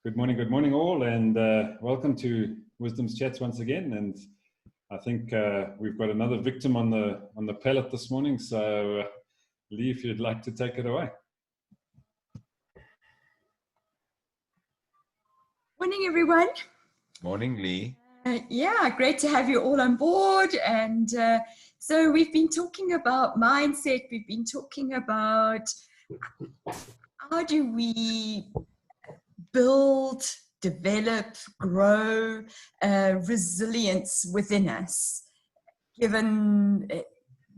Good morning, all, and welcome to Wisdom's Chats once again. And I think we've got another victim on the pallet this morning. So, Lee, if you'd like to take it away. Morning, everyone. Morning, Lee. Yeah, great to have you all on board. And so we've been talking about mindset. We've been talking about how do we build, develop, grow resilience within us, given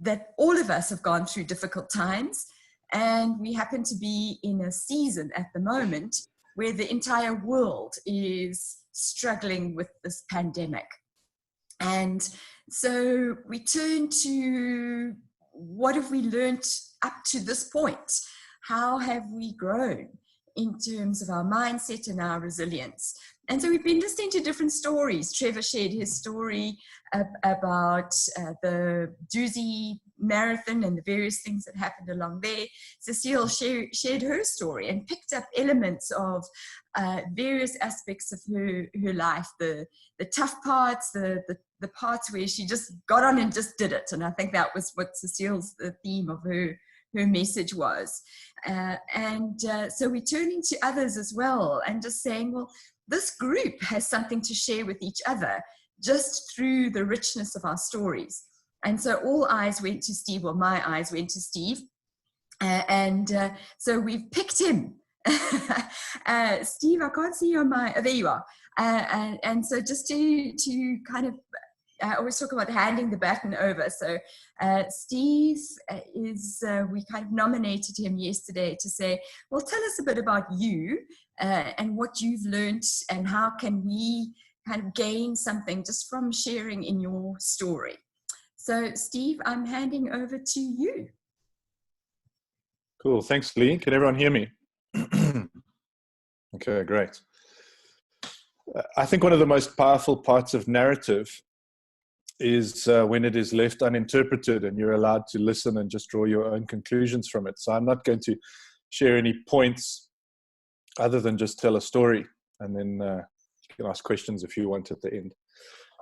that all of us have gone through difficult times, and we happen to be in a season at the moment where the entire world is struggling with this pandemic. And so we turn to what have we learned up to this point? How have we grown in terms of our mindset and our resilience? And so we've been listening to different stories. Trevor shared his story about the Duzi Marathon and the various things that happened along there. Cecile shared her story and picked up elements of various aspects of her life, the tough parts, the parts where she just got on and just did it. And I think that was what Cecile's the theme of her message was. So we're turning to others as well and just saying, well, this group has something to share with each other just through the richness of our stories. And so all eyes went to Steve, well, my eyes went to Steve. So we've picked him. Steve, I can't see you on my, there you are. And so just to kind of, I always talk about handing the baton over. So Steve we kind of nominated him yesterday to say, well, tell us a bit about you and what you've learned and how can we kind of gain something just from sharing in your story. So Steve, I'm handing over to you. Cool, thanks Lee. Can everyone hear me? Okay, great. I think one of the most powerful parts of narrative is when it is left uninterpreted and you're allowed to listen and just draw your own conclusions from it. So I'm not going to share any points other than just tell a story, and then you can ask questions if you want at the end.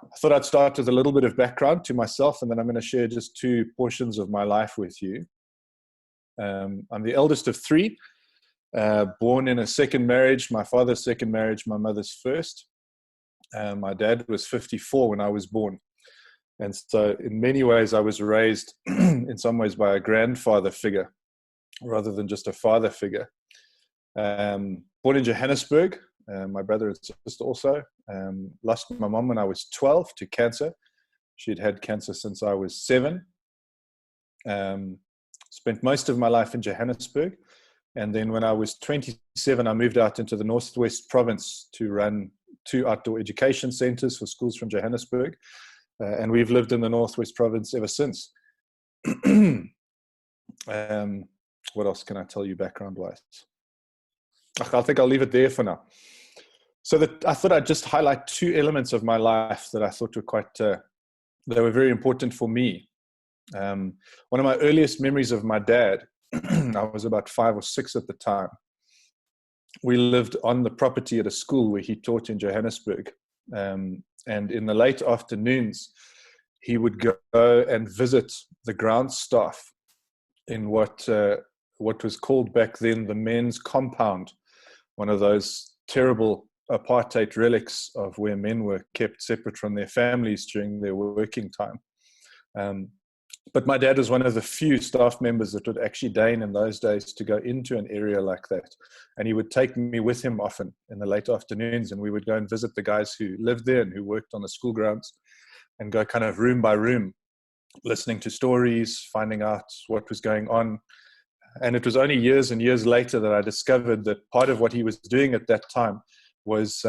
I thought I'd start with a little bit of background to myself, and then I'm going to share just two portions of my life with you. I'm the eldest of three, born in a second marriage, my father's second marriage, my mother's first. My dad was 54 when I was born. And so in many ways, I was raised in some ways by a grandfather figure rather than just a father figure. Born in Johannesburg, my brother and sister also. Lost my mom when I was 12 to cancer. She'd had cancer since I was 7. Spent most of my life in Johannesburg. And then when I was 27, I moved out into the Northwest Province to run 2 outdoor education centers for schools from Johannesburg. And we've lived in the Northwest Province ever since. What else can I tell you background-wise? I think I'll leave it there for now. So I thought I'd just highlight 2 elements of my life that I thought were quite, they were very important for me. One of my earliest memories of my dad, I was about 5 or 6 at the time. We lived on the property at a school where he taught in Johannesburg. And in the late afternoons, he would go and visit the ground staff in what was called back then the men's compound, one of those terrible apartheid relics of where men were kept separate from their families during their working time. But my dad was one of the few staff members that would actually deign in those days to go into an area like that. And he would take me with him often in the late afternoons, and we would go and visit the guys who lived there and who worked on the school grounds and go kind of room by room, listening to stories, finding out what was going on. And it was only years and years later that I discovered that part of what he was doing at that time was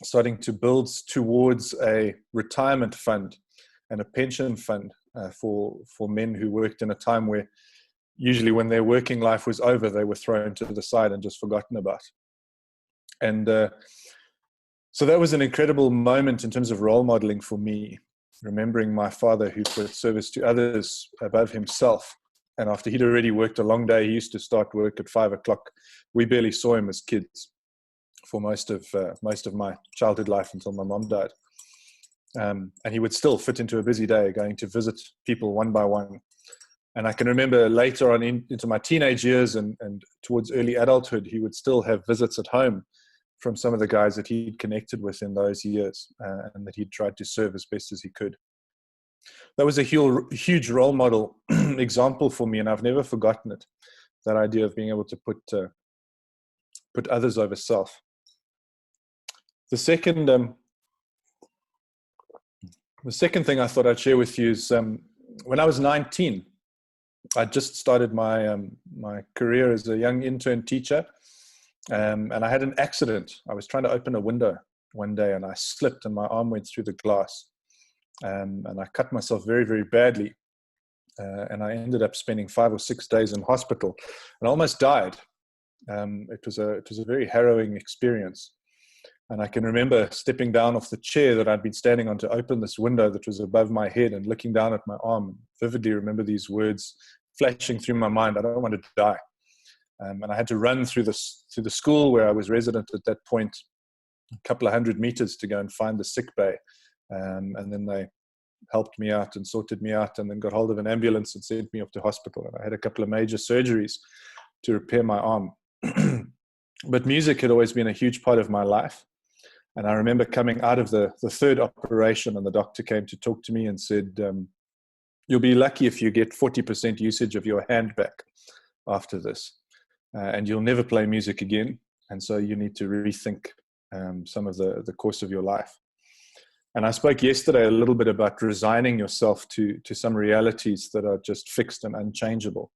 starting to build towards a retirement fund and a pension fund for men who worked in a time where usually when their working life was over, they were thrown to the side and just forgotten about. And so that was an incredible moment in terms of role modeling for me, remembering my father who put service to others above himself. And after he'd already worked a long day, he used to start work at 5 o'clock. We barely saw him as kids. for most of my childhood life until my mom died. And he would still fit into a busy day going to visit people one by one. And I can remember later on into my teenage years and towards early adulthood, he would still have visits at home from some of the guys that he'd connected with in those years, and that he'd tried to serve as best as he could. That was a huge role model example for me, and I've never forgotten it. That idea of being able to put others over self. The second thing I thought I'd share with you is when I was 19, I just started my career as a young intern teacher, and I had an accident. I was trying to open a window one day, and I slipped, and my arm went through the glass, and I cut myself very, very badly, and I ended up spending 5 or 6 days in hospital, and I almost died. It was a very harrowing experience. And I can remember stepping down off the chair that I'd been standing on to open this window that was above my head and looking down at my arm. Vividly remember these words flashing through my mind: I don't want to die. And I had to run through the school where I was resident at that point, a couple of 100 meters to go and find the sick bay. And then they helped me out and sorted me out, and then got hold of an ambulance and sent me off to hospital. And I had a couple of major surgeries to repair my arm. But music had always been a huge part of my life. And I remember coming out of the third operation, and the doctor came to talk to me and said, you'll be lucky if you get 40% usage of your hand back after this. And you'll never play music again. And so you need to rethink some of the course of your life. And I spoke yesterday a little bit about resigning yourself to some realities that are just fixed and unchangeable.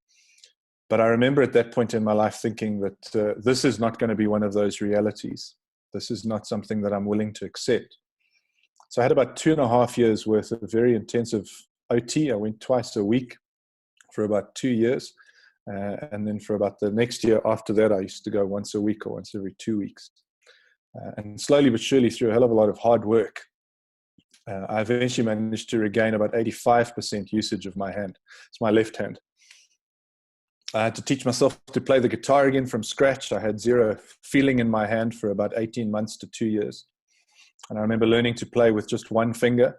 But I remember at that point in my life thinking that this is not going to be one of those realities. This is not something that I'm willing to accept. So I had about 2.5 years worth of very intensive OT. I went twice a week for about 2 years. And then for about the next year after that, I used to go once a week or once every 2 weeks. And slowly but surely, through a hell of a lot of hard work, I eventually managed to regain about 85% usage of my hand. It's my left hand. I had to teach myself to play the guitar again from scratch. I had zero feeling in my hand for about 18 months to 2 years. And I remember learning to play with just one finger.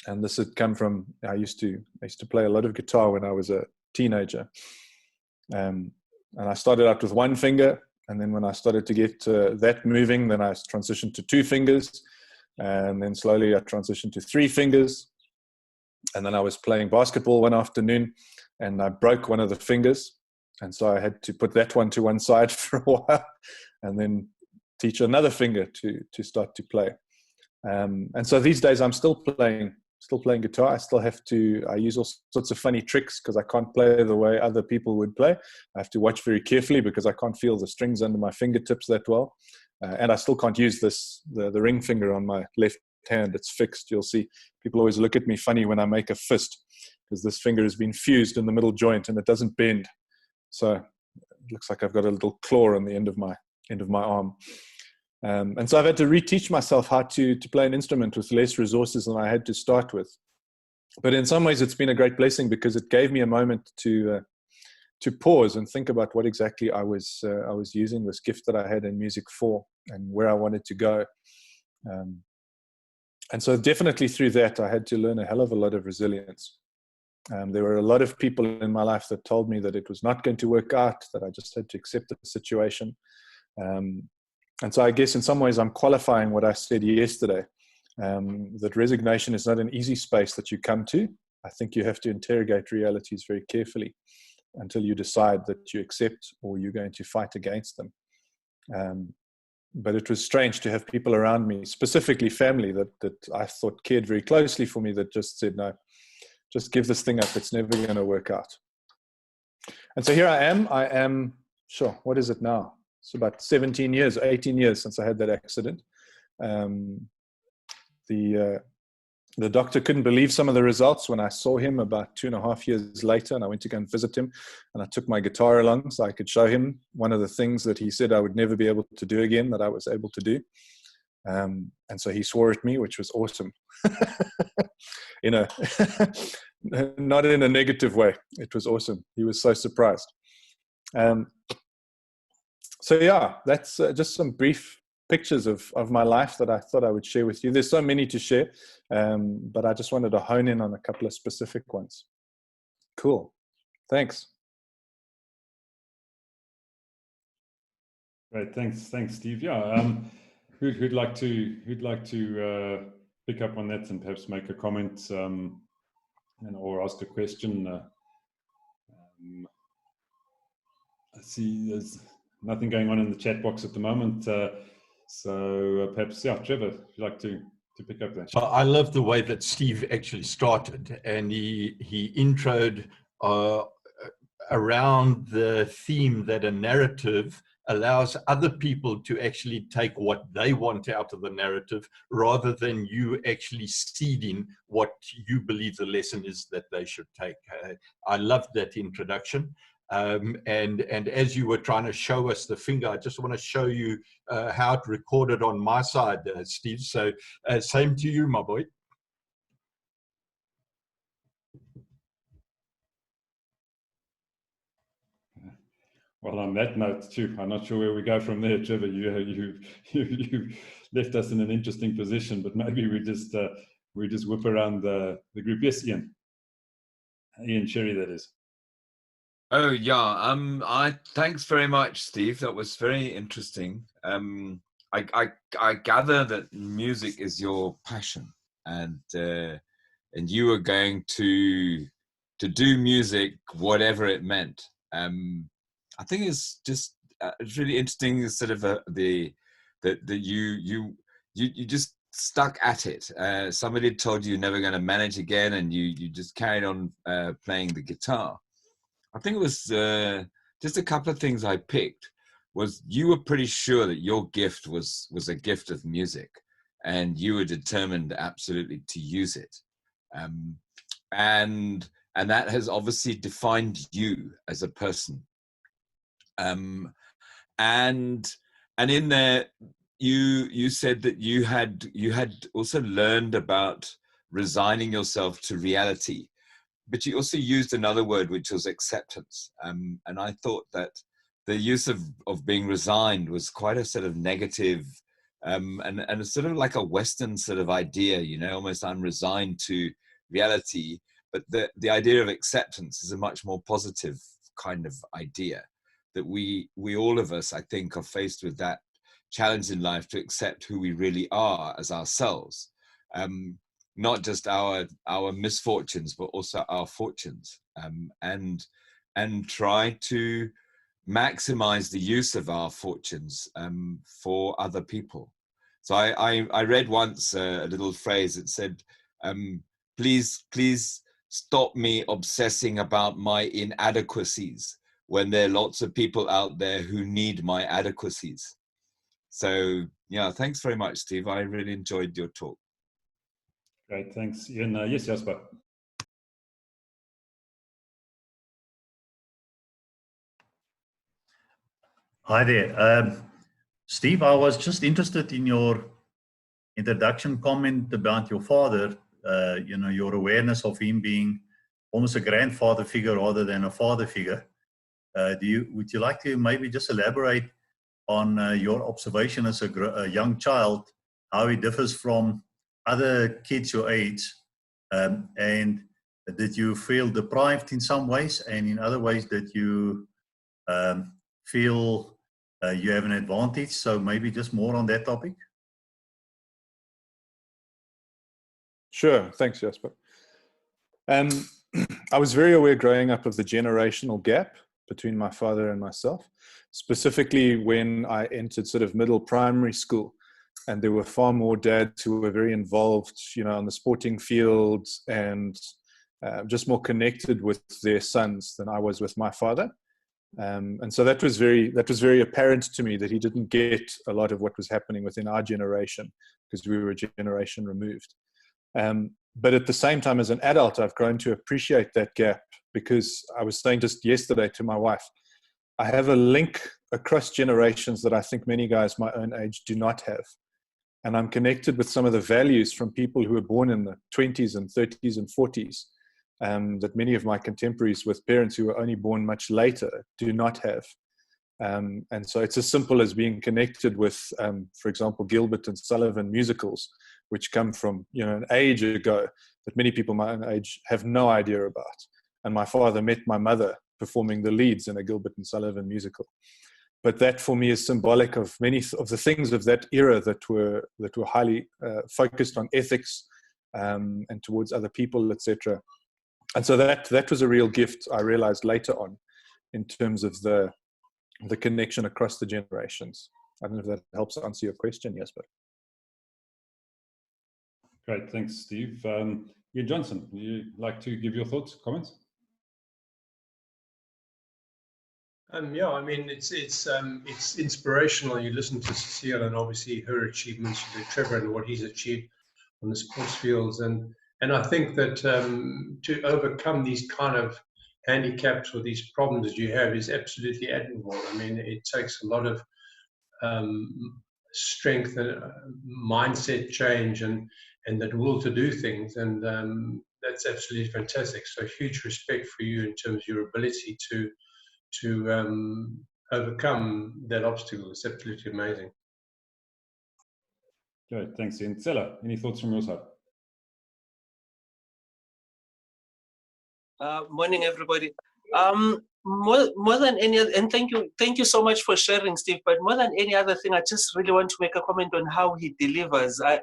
And this had come from, I used to play a lot of guitar when I was a teenager. And I started out with one finger. And then when I started to get that moving, then I transitioned to 2 fingers. And then slowly I transitioned to 3 fingers. And then I was playing basketball one afternoon, and I broke one of the fingers. And so I had to put that one to one side for a while and then teach another finger to start to play. And so these days I'm still playing guitar. I use all sorts of funny tricks because I can't play the way other people would play. I have to watch very carefully because I can't feel the strings under my fingertips that well. And I still can't use the ring finger on my left hand. It's fixed. You'll see people always look at me funny when I make a fist, because this finger has been fused in the middle joint and it doesn't bend. So it looks like I've got a little claw on the end of my arm. And so I've had to reteach myself how to play an instrument with less resources than I had to start with. But in some ways it's been a great blessing because it gave me a moment to pause and think about what exactly I was using this gift that I had in music for and where I wanted to go. And so definitely through that, I had to learn a hell of a lot of resilience. There were a lot of people in my life that told me that it was not going to work out, that I just had to accept the situation. And so I guess in some ways I'm qualifying what I said yesterday, that resignation is not an easy space that you come to. I think you have to interrogate realities very carefully until you decide that you accept or you're going to fight against them. But it was strange to have people around me, specifically family, that I thought cared very closely for me, that just said, no, just give this thing up. It's never going to work out. And so here I am, sure, what is it now? It's about 18 years since I had that accident. The doctor couldn't believe some of the results when I saw him about 2.5 years later, and I went to go and visit him, and I took my guitar along so I could show him one of the things that he said I would never be able to do again, that I was able to do. And so he swore at me, which was awesome. Not in a negative way. It was awesome. He was so surprised. So yeah, that's just some brief pictures of my life that I thought I would share with you. There's so many to share, but I just wanted to hone in on a couple of specific ones. Cool. Thanks. Great, thanks, Steve. Yeah, who'd like to pick up on that and perhaps make a comment or ask a question? I see there's nothing going on in the chat box at the moment, so perhaps Trevor, if you'd like to pick up that. So I love the way that Steve actually started, and he introed around the theme that a narrative allows other people to actually take what they want out of the narrative rather than you actually seeding what you believe the lesson is that they should take. I loved that introduction. And as you were trying to show us the finger, I just want to show you how it recorded on my side, Steve. So same to you, my boy. Well, on that note, too, I'm not sure where we go from there, Trevor. You left us in an interesting position, but maybe we just whip around the group. Yes, Ian Sherry, that is. Oh yeah. Thanks very much, Steve. That was very interesting. I gather that music is your passion, and you were going to do music, whatever it meant. I think it's just it's really interesting, sort of that you just stuck at it. Somebody told you you're never going to manage again, and you just carried on playing the guitar. I think it was just a couple of things I picked. Was you were pretty sure that your gift was a gift of music, and you were determined absolutely to use it, and that has obviously defined you as a person. And in there, you said that you had also learned about resigning yourself to reality, but you also used another word, which was acceptance. And I thought that the use of being resigned was quite a sort of negative, and a sort of like a Western sort of idea, almost I'm resigned to reality. But the idea of acceptance is a much more positive kind of idea, that we all of us, I think, are faced with that challenge in life to accept who we really are as ourselves. Not just our misfortunes, but also our fortunes, and try to maximize the use of our fortunes for other people. So I read once a little phrase that said, please stop me obsessing about my inadequacies when there are lots of people out there who need my adequacies. So yeah, thanks very much, Steve. I really enjoyed your talk. Great, thanks, Ian. Yes, Jasper. Hi there. Steve, I was just interested in your introduction comment about your father, your awareness of him being almost a grandfather figure rather than a father figure. Would you like to maybe just elaborate on your observation as a young child, how he differs from other kids your age, and did you feel deprived in some ways, and in other ways that you feel you have an advantage? So maybe just more on that topic. Sure, thanks, Jasper. I was very aware growing up of the generational gap between my father and myself, specifically when I entered sort of middle primary school, and there were far more dads who were very involved, on the sporting fields and just more connected with their sons than I was with my father. And so that was very apparent to me, that he didn't get a lot of what was happening within our generation because we were a generation removed. But at the same time, as an adult, I've grown to appreciate that gap, because I was saying just yesterday to my wife, I have a link across generations that I think many guys my own age do not have. And I'm connected with some of the values from people who were born in the 20s and 30s and 40s that many of my contemporaries with parents who were only born much later do not have. And so it's as simple as being connected with, for example, Gilbert and Sullivan musicals, which come from, an age ago that many people my own age have no idea about. And my father met my mother performing the leads in a Gilbert and Sullivan musical. But that for me is symbolic of many of the things of that era that were highly focused on ethics and towards other people, etc. And so that was a real gift, I realized later on, in terms of the connection across the generations. I don't know if that helps answer your question, Jesper. Great, thanks, Steve. Ian Johnson, would you like to give your thoughts, comments? Yeah, I mean, it's inspirational. You listen to Cecile and obviously her achievements, Trevor and what he's achieved on the sports fields, and I think that to overcome these kind of handicaps or these problems that you have is absolutely admirable. I mean, it takes a lot of strength and mindset change and that will to do things, and that's absolutely fantastic. So huge respect for you in terms of your ability to overcome that obstacle. It's absolutely amazing. Great, thanks, Ian. Stella, any thoughts from your side? Morning, everybody. More than any other, and thank you so much for sharing, Steve. But more than any other thing, I just really want to make a comment on how he delivers. I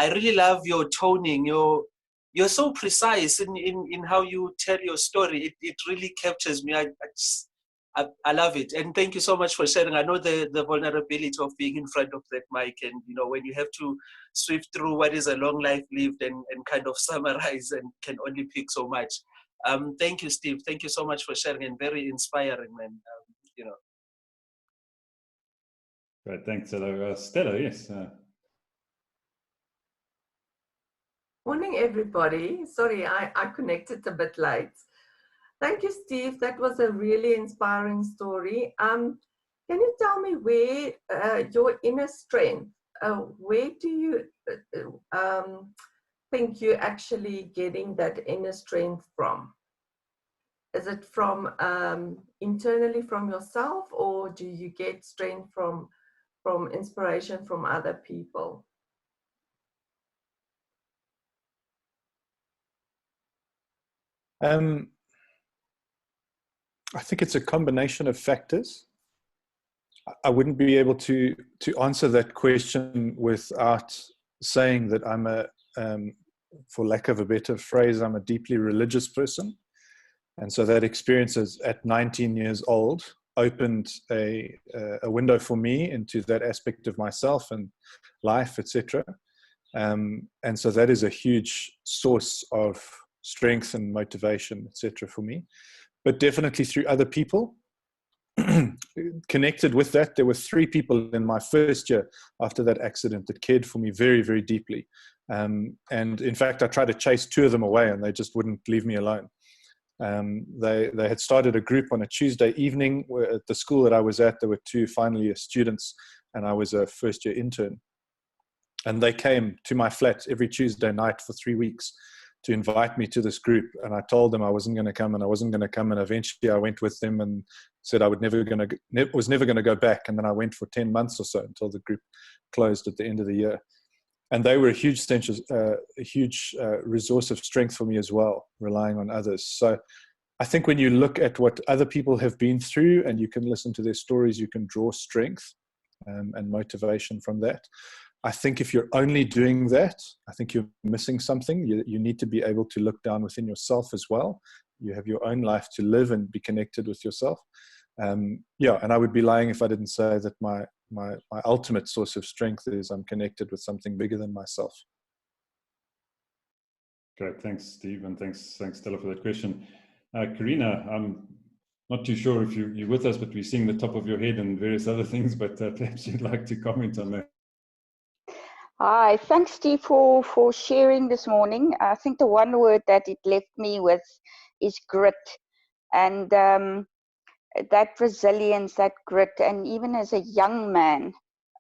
really love your toning. You're so precise in how you tell your story. It really captures me. I love it, and thank you so much for sharing. I know the vulnerability of being in front of that mic, and when you have to swift through what is a long life lived and kind of summarize and can only pick so much. Thank you, Steve. Thank you so much for sharing, and very inspiring, man. Great, thanks, Stella. Stella, yes. Morning, everybody. Sorry, I connected a bit late. Thank you, Steve. That was a really inspiring story. Can you tell me where your inner strength, where do you think you're actually getting that inner strength from? Is it from internally from yourself, or do you get strength from inspiration from other people? I think it's a combination of factors. I wouldn't be able to answer that question without saying that I'm for lack of a better phrase, I'm a deeply religious person. And so that experience at 19 years old opened a window for me into that aspect of myself and life, etc. And so that is a huge source of strength and motivation, etc. for me. But definitely through other people. Connected with that, there were 3 people in my first year after that accident that cared for me very, very deeply. And in fact, I tried to chase 2 of them away and they just wouldn't leave me alone. They had started a group on a Tuesday evening where at the school that I was at. There were 2 final year students and I was a first year intern. And they came to my flat every Tuesday night for 3 weeks to invite me to this group. And I told them I wasn't going to come and I wasn't going to come. And eventually I went with them and said I was never going to go back. And then I went for 10 months or so until the group closed at the end of the year. And they were a huge resource of strength for me as well, relying on others. So I think when you look at what other people have been through and you can listen to their stories, you can draw strength and motivation from that. I think if you're only doing that, I think you're missing something. You need to be able to look down within yourself as well. You have your own life to live and be connected with yourself. And I would be lying if I didn't say that my ultimate source of strength is I'm connected with something bigger than myself. Great, thanks, Steve, and thanks, Stella, for that question. Karina, I'm not too sure if you're with us, but we're seeing the top of your head and various other things, but perhaps you'd like to comment on that. Hi, thanks, Steve, for sharing this morning. I think the one word that it left me with is grit, and that resilience, that grit, and even as a young man,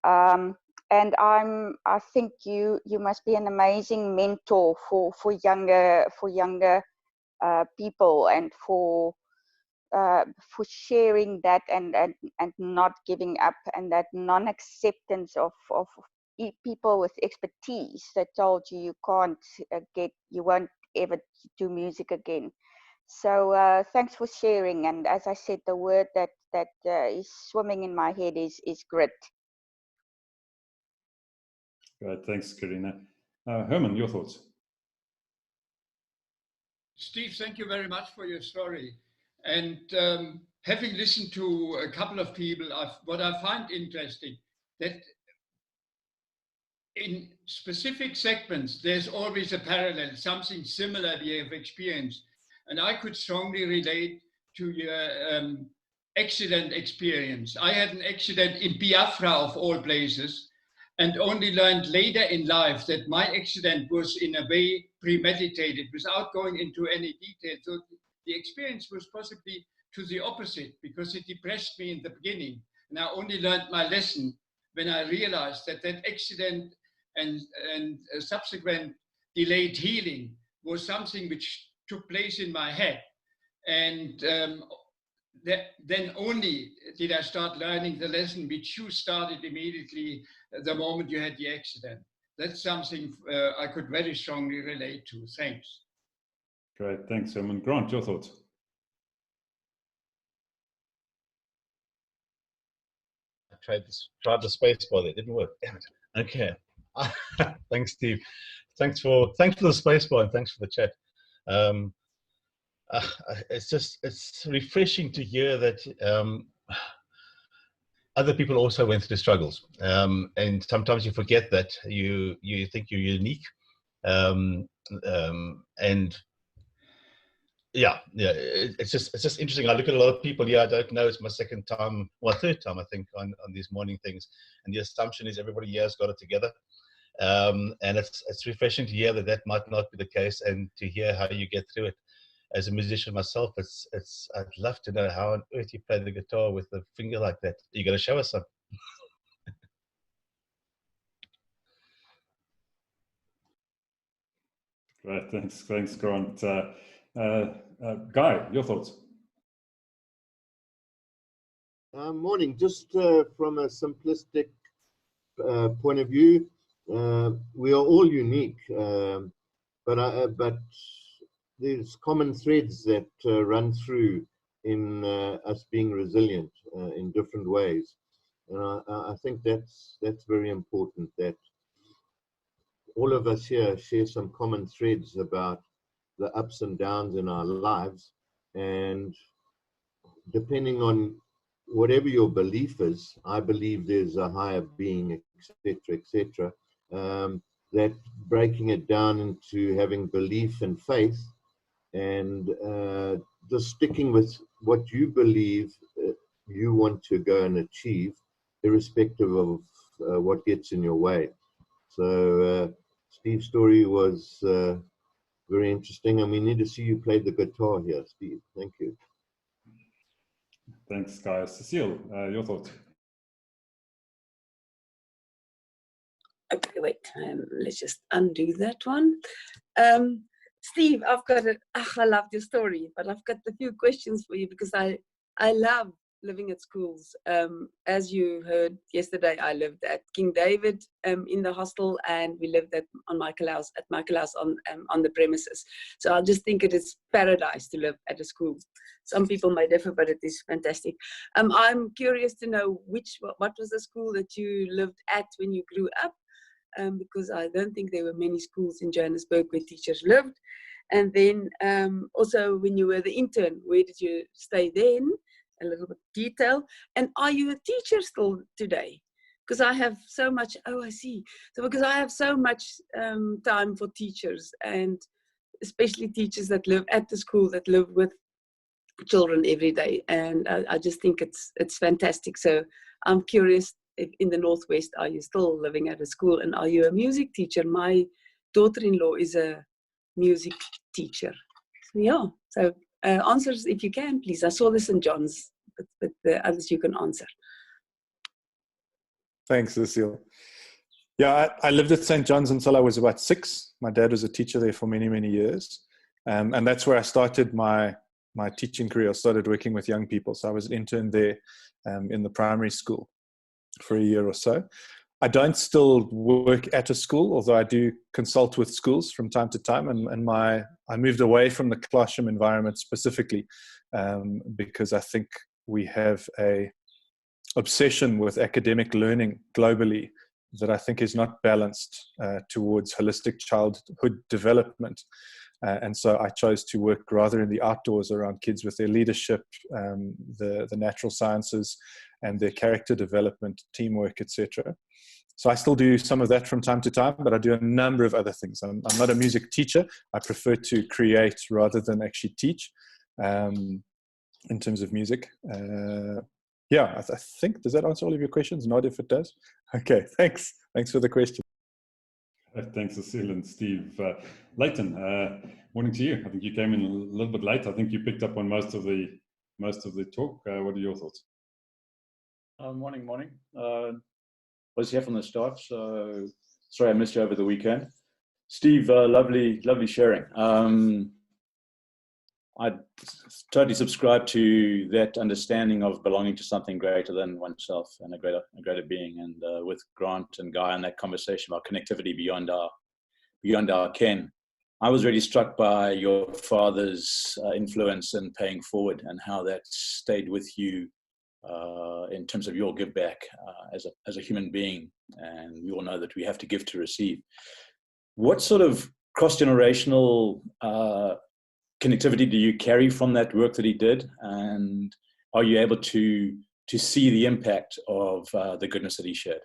and I think you must be an amazing mentor for younger people and for for sharing that and not giving up, and that non-acceptance of people with expertise that told you you can't you won't ever do music again. So thanks for sharing. And as I said, the word that is swimming in my head is grit. Great, thanks, Karina. Herman, your thoughts? Steve, thank you very much for your story. And having listened to a couple of people, what I find interesting, that in specific segments, there's always a parallel, something similar we have experienced. And I could strongly relate to your accident experience. I had an accident in Biafra, of all places, and only learned later in life that my accident was in a way premeditated without going into any detail. So the experience was possibly to the opposite, because it depressed me in the beginning. And I only learned my lesson when I realized that that accident and subsequent delayed healing was something which took place in my head. And then only did I start learning the lesson which you started immediately the moment you had the accident. That's something I could very strongly relate to. Thanks. Great, thanks, Herman. Grant, your thoughts? I tried the space bar there, didn't work. Damn it. Okay. Thanks, Steve. Thanks for the space bar, and thanks for the chat. It's refreshing to hear that other people also went through struggles, and sometimes you forget that you think you're unique, and it's just interesting. I look at a lot of people. I don't know. It's my third time I think on these morning things, and the assumption is everybody here has got it together. And it's refreshing to hear that might not be the case, and to hear how you get through it. As a musician myself, I'd love to know how on earth you play the guitar with a finger like that. You got to show us some. Great, thanks, Grant. Guy, your thoughts? Morning. Just from a simplistic point of view, we are all unique, but there's common threads that run through in us being resilient in different ways, and I think that's very important, that all of us here share some common threads about the ups and downs in our lives, and depending on whatever your belief is, I believe there's a higher being, etc., that breaking it down into having belief and faith, and just sticking with what you believe you want to go and achieve, irrespective of what gets in your way. So Steve's story was very interesting, and we need to see you play the guitar here, Steve. Thank you. Thanks, guys. Cecile, your thoughts? Okay, wait. Let's just undo that one. Steve, I love your story, but I've got a few questions for you, because I love living at schools. As you heard yesterday, I lived at King David in the hostel, and we lived at Michael House on the premises. So I just think it is paradise to live at a school. Some people may differ, but it is fantastic. I'm curious to know what was the school that you lived at when you grew up, because I don't think there were many schools in Johannesburg where teachers lived. And then also when you were the intern, where did you stay then? A little bit of detail. And are you a teacher still today? Because I have so much, I see. So because I have so much time for teachers, and especially teachers that live at the school, that live with children every day. And I just think it's fantastic. So I'm curious, if in the Northwest, are you still living at a school, and are you a music teacher? My daughter-in-law is a music teacher. So answers if you can, please. I saw the St. John's, but the others you can answer. Thanks, Cecile. Yeah, I lived at St. John's until I was about 6. My dad was a teacher there for many, many years. And that's where I started my my teaching career, I started working with young people. So I was an intern there in the primary school for a year or so. I don't still work at a school, although I do consult with schools from time to time. And I moved away from the classroom environment specifically because I think we have a obsession with academic learning globally that I think is not balanced towards holistic childhood development. And so I chose to work rather in the outdoors around kids with their leadership, the natural sciences, and their character development, teamwork, etc. So I still do some of that from time to time, but I do a number of other things. I'm not a music teacher. I prefer to create rather than actually teach in terms of music. Yeah, I think, does that answer all of your questions? Nod if it does. Okay, thanks. Thanks for the question. Thanks, Cecile and Steve. Leighton, morning to you. I think you came in a little bit late. I think you picked up on most of the talk. What are your thoughts? Morning. Was here from the start, so sorry I missed you over the weekend. Steve, lovely sharing. I totally subscribe to that understanding of belonging to something greater than oneself and a greater being. And with Grant and Guy and that conversation about connectivity beyond our ken, I was really struck by your father's influence in paying forward and how that stayed with you in terms of your give back as a human being. And we all know that we have to give to receive. What sort of cross-generational connectivity do you carry from that work that he did, and are you able to see the impact of the goodness that he shared?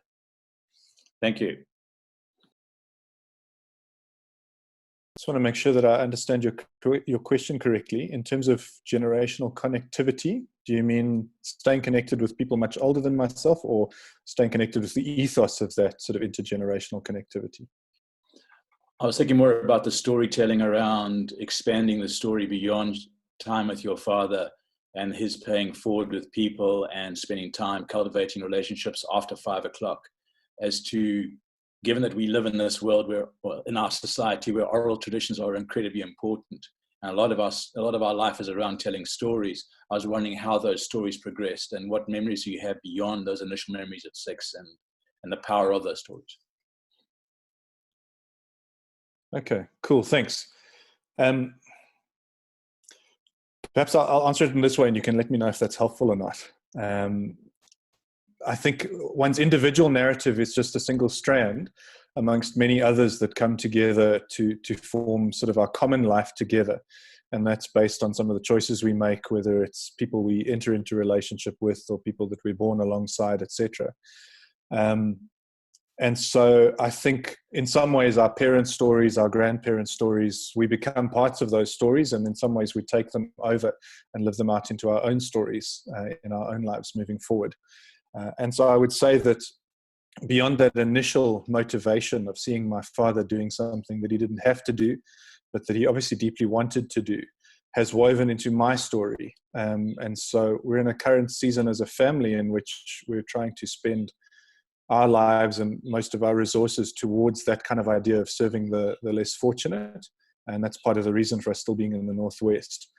Thank you. I just want to make sure that I understand your question correctly. In terms of generational connectivity, do you mean staying connected with people much older than myself, or staying connected with the ethos of that sort of intergenerational connectivity? I was thinking more about the storytelling around expanding the story beyond time with your father and his paying forward with people and spending time cultivating relationships after 5 o'clock, as to, given that we live in this world where, well, in our society where oral traditions are incredibly important, and a lot of our life is around telling stories. I was wondering how those stories progressed and what memories you have beyond those initial memories at 6 and the power of those stories. Okay, cool, thanks. Perhaps I'll answer it in this way and you can let me know if that's helpful or not. I think one's individual narrative is just a single strand amongst many others that come together to form sort of our common life together. And that's based on some of the choices we make, whether it's people we enter into relationship with or people that we're born alongside, etc. And so I think in some ways our parents' stories, our grandparents' stories, we become parts of those stories, and in some ways we take them over and live them out into our own stories in our own lives moving forward. And so I would say that beyond that initial motivation of seeing my father doing something that he didn't have to do, but that he obviously deeply wanted to do, has woven into my story. And so we're in a current season as a family in which we're trying to spend our lives and most of our resources towards that kind of idea of serving the less fortunate. And that's part of the reason for us still being in the Northwest.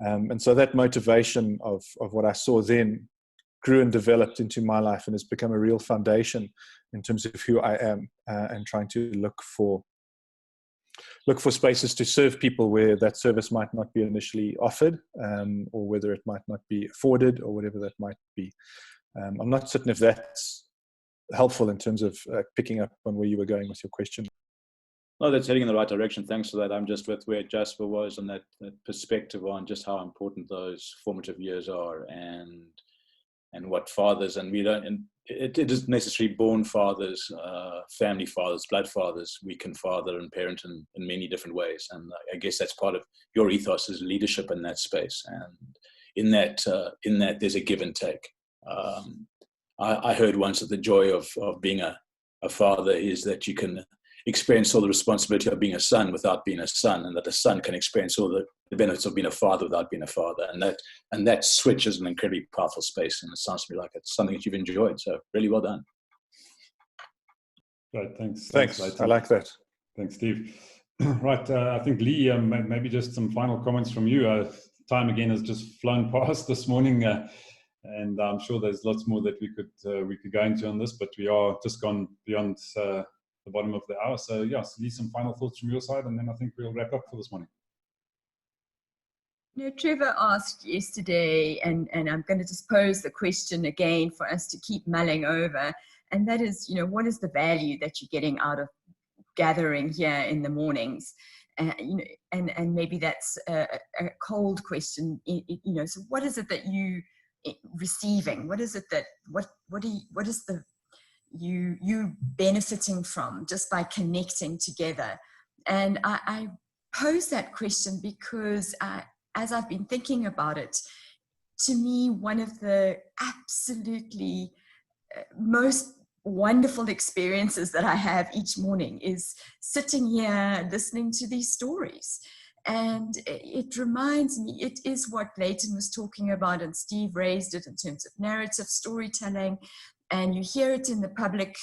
And so that motivation of what I saw then grew and developed into my life and has become a real foundation in terms of who I am, and trying to look for spaces to serve people where that service might not be initially offered, or whether it might not be afforded, or whatever that might be. I'm not certain if that's helpful in terms of picking up on where you were going with your question. No, that's heading in the right direction. Thanks for that. I'm just with where Jasper was on that perspective on just how important those formative years are, and what fathers, and we don't, and it isn't necessarily born fathers, family fathers, blood fathers. We can father and parent in many different ways, and I guess that's part of your ethos is leadership in that space, and in that there's a give and take. I heard once that the joy of being a father is that you can experience all the responsibility of being a son without being a son, and that a son can experience all the benefits of being a father without being a father. And that switch is an incredibly powerful space, and it sounds to me like it's something that you've enjoyed. So really well done. Right, thanks. Thanks. I like that. Thanks, Steve. Right, I think Lee, maybe just some final comments from you. time again has just flown past this morning, and I'm sure there's lots more that we could go into on this, but we are just gone beyond the bottom of the hour. So yes, Lee, some final thoughts from your side, and then I think we'll wrap up for this morning. You know, Trevor asked yesterday, and I'm going to just pose the question again for us to keep mulling over, and that is, you know, what is the value that you're getting out of gathering here in the mornings? You know, and maybe that's a cold question. You know, so what is it that you receiving? What is it that what is the you benefiting from just by connecting together? And I pose that question because as I've been thinking about it, to me, one of the absolutely most wonderful experiences that I have each morning is sitting here listening to these stories. And it reminds me, it is what Leighton was talking about, and Steve raised it in terms of narrative storytelling, and you hear it in the public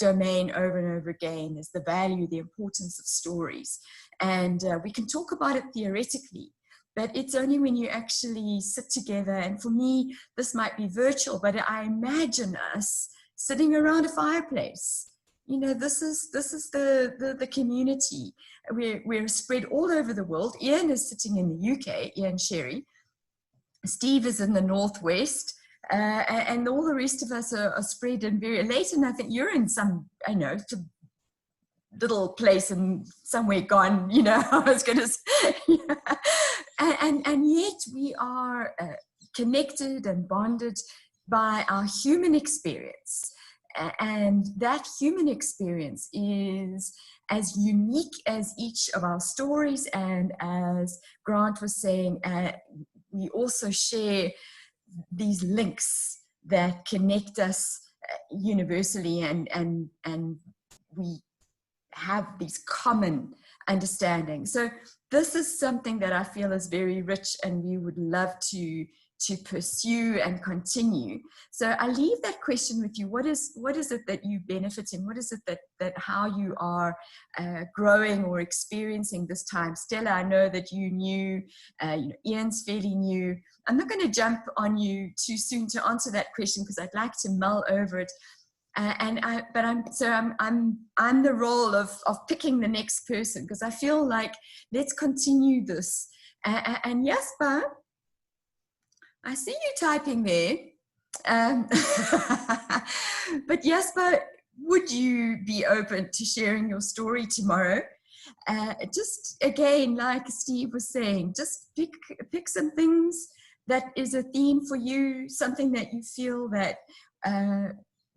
domain over and over again, is the value, the importance of stories. And we can talk about it theoretically, but it's only when you actually sit together, and for me, this might be virtual, but I imagine us sitting around a fireplace. You know, this is the community. We're spread all over the world. Ian is sitting in the UK, Ian Sherry. Steve is in the Northwest, and all the rest of us are spread in very late. And I think you're in some, I know, little place and somewhere gone, you know, I was going to say. And yet we are connected and bonded by our human experience. And that human experience is as unique as each of our stories. And as Grant was saying, we also share these links that connect us universally, and we have these common understandings. So this is something that I feel is very rich, and we would love to pursue and continue. So I leave that question with you. What is it that you benefit in? What is it that how you are growing or experiencing this time? Stella, I know that you knew, you know, Ian's fairly new. I'm not going to jump on you too soon to answer that question because I'd like to mull over it. I'm the role of picking the next person, because I feel like let's continue this. And Jasper, I see you typing there. But Jasper, would you be open to sharing your story tomorrow? Just again, like Steve was saying, just pick some things that is a theme for you, something that you feel that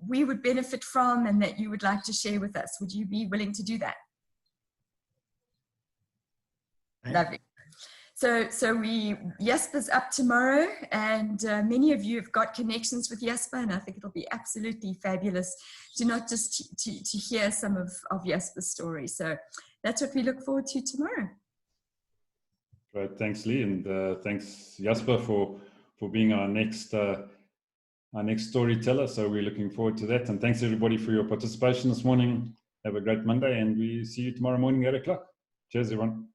we would benefit from and that you would like to share with us. Would you be willing to do that? Lovely. So Jasper's up tomorrow, and many of you have got connections with Jasper, and I think it'll be absolutely fabulous to not just to hear some of Jasper's stories. So that's what we look forward to tomorrow. Great, thanks Lee, and thanks Jasper for being our next storyteller. So we're looking forward to that, and thanks everybody for your participation this morning. Have a great Monday, and we see you tomorrow morning at 8 o'clock. Cheers everyone.